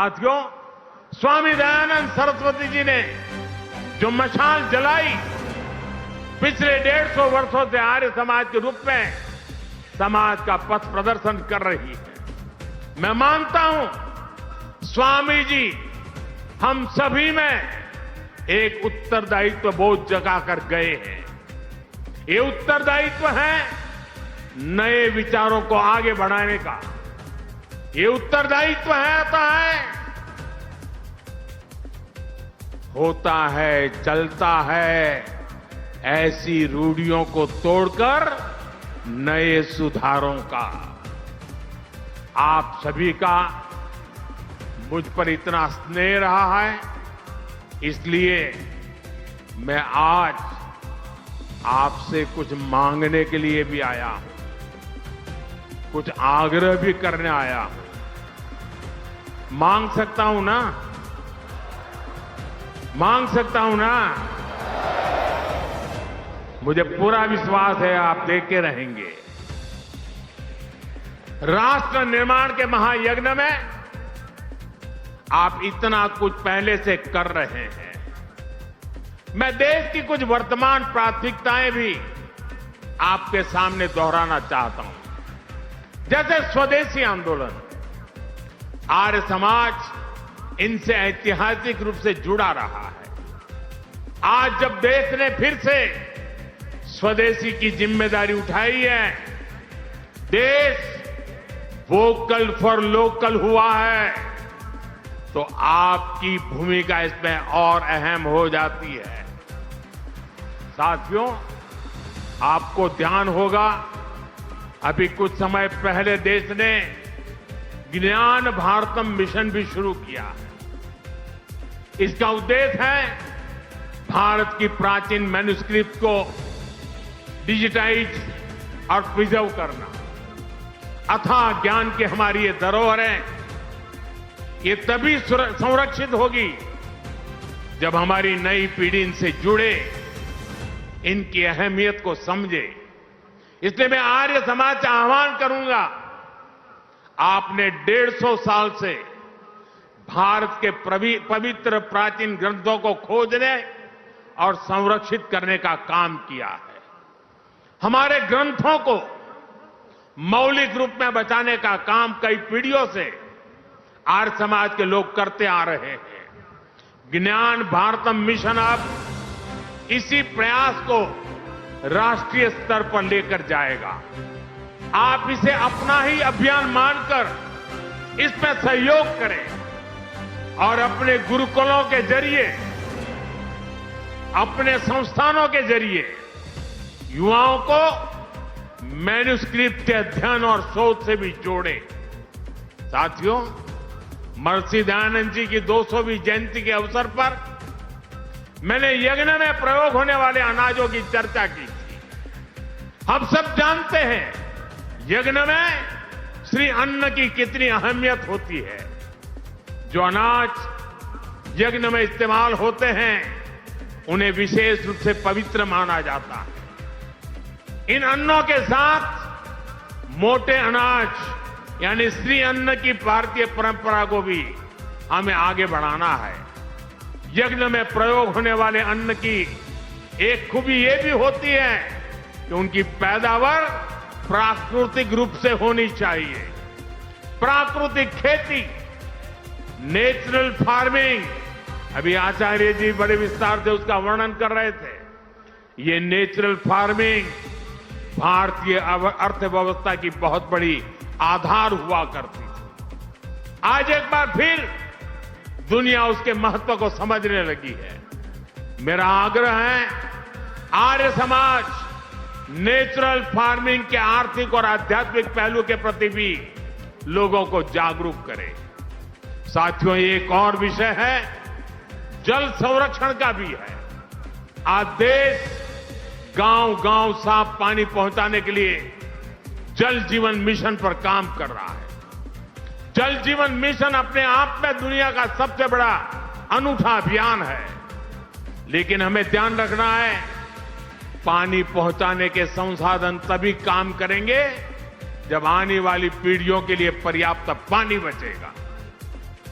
साथियों, स्वामी दयानंद सरस्वती जी ने जो मशाल जलाई, पिछले 150 वर्षों से आर्य समाज के रूप में समाज का पथ प्रदर्शन कर रही है। मैं मानता हूं स्वामी जी हम सभी में एक उत्तरदायित्व बोझ जगा कर गए हैं। ये उत्तरदायित्व है नए विचारों को आगे बढ़ाने का। ये उत्तरदायित्व होता है चलता है ऐसी रूढ़ियों को तोड़कर नए सुधारों का। आप सभी का मुझ पर इतना स्नेह रहा है, इसलिए मैं आज आपसे कुछ मांगने के लिए भी आया हूं, कुछ आग्रह भी करने आया हूं। मांग सकता हूं ना? मांग सकता हूं ना? मुझे पूरा विश्वास है आप देखे रहेंगे। राष्ट्र निर्माण के महायज्ञ में आप इतना कुछ पहले से कर रहे हैं। मैं देश की कुछ वर्तमान प्राथमिकताएं भी आपके सामने दोहराना चाहता हूं। जैसे स्वदेशी आंदोलन, आर्य समाज इनसे ऐतिहासिक रूप से जुड़ा रहा है। आज जब देश ने फिर से स्वदेशी की जिम्मेदारी उठाई है, देश वोकल फॉर लोकल हुआ है, तो आपकी भूमिका इसमें और अहम हो जाती है। साथियों, आपको ध्यान होगा अभी कुछ समय पहले देश ने ज्ञान भारतम मिशन भी शुरू किया है। इसका उद्देश्य है भारत की प्राचीन मैन्युस्क्रिप्ट को डिजिटाइज और प्रिजर्व करना। अथाह ज्ञान की हमारी ये धरोहरें ये तभी संरक्षित होगी जब हमारी नई पीढ़ी इनसे जुड़े, इनकी अहमियत को समझे। इसलिए मैं आर्य समाज से आह्वान करूंगा, आपने 150 साल से भारत के पवित्र प्राचीन ग्रंथों को खोजने और संरक्षित करने का काम किया है। हमारे ग्रंथों को मौलिक रूप में बचाने का काम कई पीढ़ियों से आर्य समाज के लोग करते आ रहे हैं। ज्ञान भारतम मिशन अब इसी प्रयास को राष्ट्रीय स्तर पर लेकर जाएगा। आप इसे अपना ही अभियान मानकर इसमें सहयोग करें और अपने गुरुकुलों के जरिए, अपने संस्थानों के जरिए युवाओं को मैन्युस्क्रिप्ट के अध्ययन और शोध से भी जोड़ें। साथियों, महर्षि दयानंद जी की 200वीं जयंती के अवसर पर मैंने यज्ञ में प्रयोग होने वाले अनाजों की चर्चा की थी। हम सब जानते हैं यज्ञ में श्री अन्न की कितनी अहमियत होती है। जो अनाज यज्ञ में इस्तेमाल होते हैं उन्हें विशेष रूप से पवित्र माना जाता है। इन अन्नों के साथ मोटे अनाज यानी श्री अन्न की भारतीय परंपरा को भी हमें आगे बढ़ाना है। यज्ञ में प्रयोग होने वाले अन्न की एक खूबी ये भी होती है कि उनकी पैदावार प्राकृतिक रूप से होनी चाहिए। प्राकृतिक खेती, नेचुरल फार्मिंग, अभी आचार्य जी बड़े विस्तार से उसका वर्णन कर रहे थे। ये नेचुरल फार्मिंग भारतीय अर्थव्यवस्था की बहुत बड़ी आधार हुआ करती थी। आज एक बार फिर दुनिया उसके महत्व को समझने लगी है। मेरा आग्रह है आर्य समाज नेचुरल फार्मिंग के आर्थिक और आध्यात्मिक पहलू के प्रति भी लोगों को जागरूक करे। साथियों, एक और विषय है जल संरक्षण का भी है। आज देश गांव-गांव साफ पानी पहुंचाने के लिए जल जीवन मिशन पर काम कर रहा है। जल जीवन मिशन अपने आप में दुनिया का सबसे बड़ा अनूठा अभियान है, लेकिन हमें ध्यान रखना है पानी पहुंचाने के संसाधन तभी काम करेंगे जब आने वाली पीढ़ियों के लिए पर्याप्त पानी बचेगा।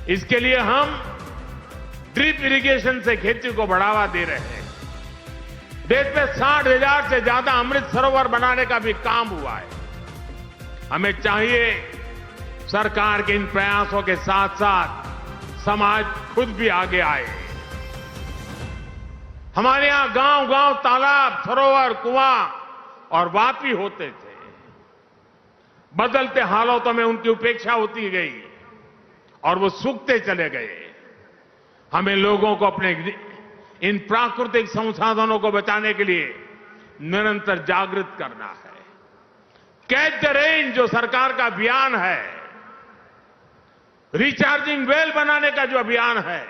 इसके लिए हम ड्रिप इरिगेशन से खेती को बढ़ावा दे रहे हैं। देश में 60,000 से ज्यादा अमृत सरोवर बनाने का भी काम हुआ है। हमें चाहिए सरकार के इन प्रयासों के साथ साथ समाज खुद भी आगे आए। हमारे यहां गांव-गांव तालाब, सरोवर, कुआं और वापी होते थे। बदलते हालातों में उनकी उपेक्षा होती गई और वो सूखते चले गए। हमें लोगों को अपने इन प्राकृतिक संसाधनों को बचाने के लिए निरंतर जागृत करना है। कैच द रेन जो सरकार का अभियान है, रिचार्जिंग वेल बनाने का जो अभियान है,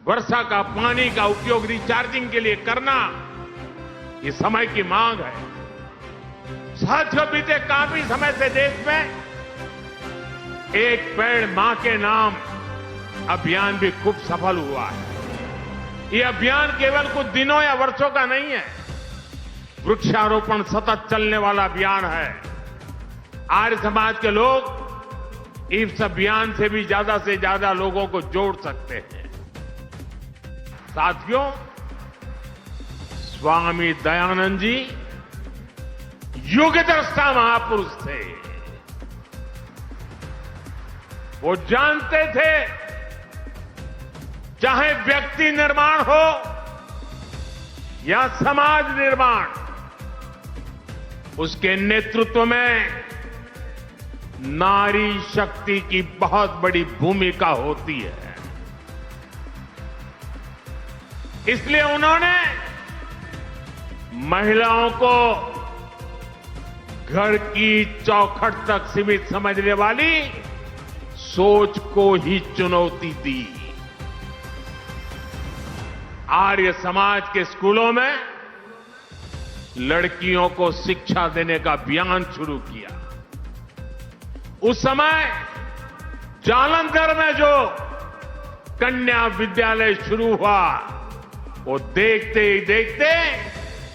वर्षा का पानी का उपयोग रिचार्जिंग के लिए करना, ये समय की मांग है। साथियों, बीते काफी समय से देश में एक पेड़ मां के नाम अभियान भी खूब सफल हुआ है। ये अभियान केवल कुछ दिनों या वर्षों का नहीं है, वृक्षारोपण सतत चलने वाला अभियान है। आर्य समाज के लोग इस अभियान से भी ज्यादा लोगों को जोड़ सकते हैं। साथियों, स्वामी दयानंद जी युग दृष्टा महापुरुष थे। वो जानते थे चाहे व्यक्ति निर्माण हो या समाज निर्माण, उसके नेतृत्व में नारी शक्ति की बहुत बड़ी भूमिका होती है। इसलिए उन्होंने महिलाओं को घर की चौखट तक सीमित समझने वाली सोच को ही चुनौती दी। आर्य समाज के स्कूलों में लड़कियों को शिक्षा देने का अभियान शुरू किया। उस समय जालंधर में जो कन्या विद्यालय शुरू हुआ, वो देखते ही देखते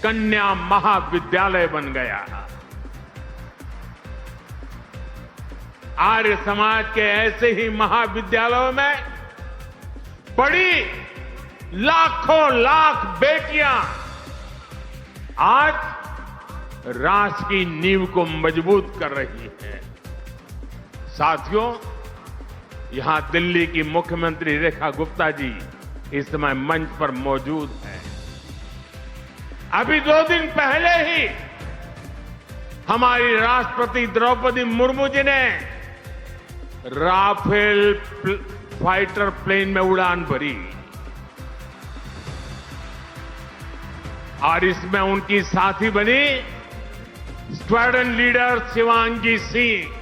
कन्या महाविद्यालय बन गया। आर्य समाज के ऐसे ही महाविद्यालयों में पढ़ी लाखों लाख बेटियां आज राष्ट्र की नींव को मजबूत कर रही हैं। साथियों, यहां दिल्ली की मुख्यमंत्री रेखा गुप्ता जी इस समय मंच पर मौजूद हैं। अभी 2 दिन पहले ही हमारी राष्ट्रपति द्रौपदी मुर्मू जी ने राफेल फाइटर प्लेन में उड़ान भरी और इसमें उनकी साथी बनी स्क्वाड्रन लीडर शिवांगी सिंह।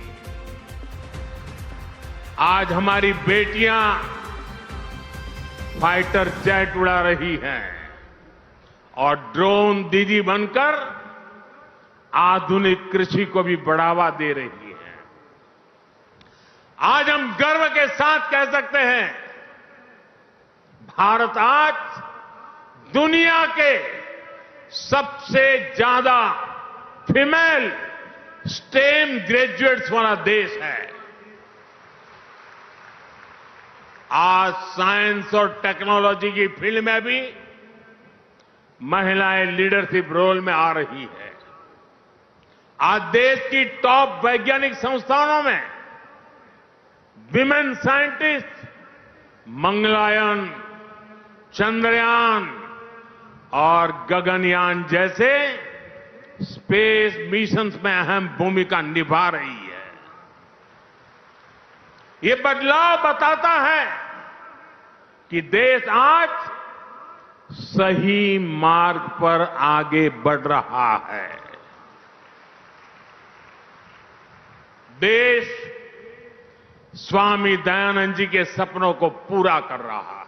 आज हमारी बेटियां फाइटर जेट उड़ा रही हैं और ड्रोन दीदी बनकर आधुनिक कृषि को भी बढ़ावा दे रही हैं। आज हम गर्व के साथ कह सकते हैं, भारत आज दुनिया के सबसे ज्यादा फीमेल स्टेम ग्रेजुएट्स वाला देश है। आज साइंस और टेक्नोलॉजी की फील्ड में भी महिलाएं लीडरशिप रोल में आ रही है। आज देश की टॉप वैज्ञानिक संस्थानों में विमेन साइंटिस्ट मंगलयान, चंद्रयान और गगनयान जैसे स्पेस मिशंस में अहम भूमिका निभा रही है। ये बदलाव बताता है कि देश आज सही मार्ग पर आगे बढ़ रहा है। देश स्वामी दयानंद जी के सपनों को पूरा कर रहा है।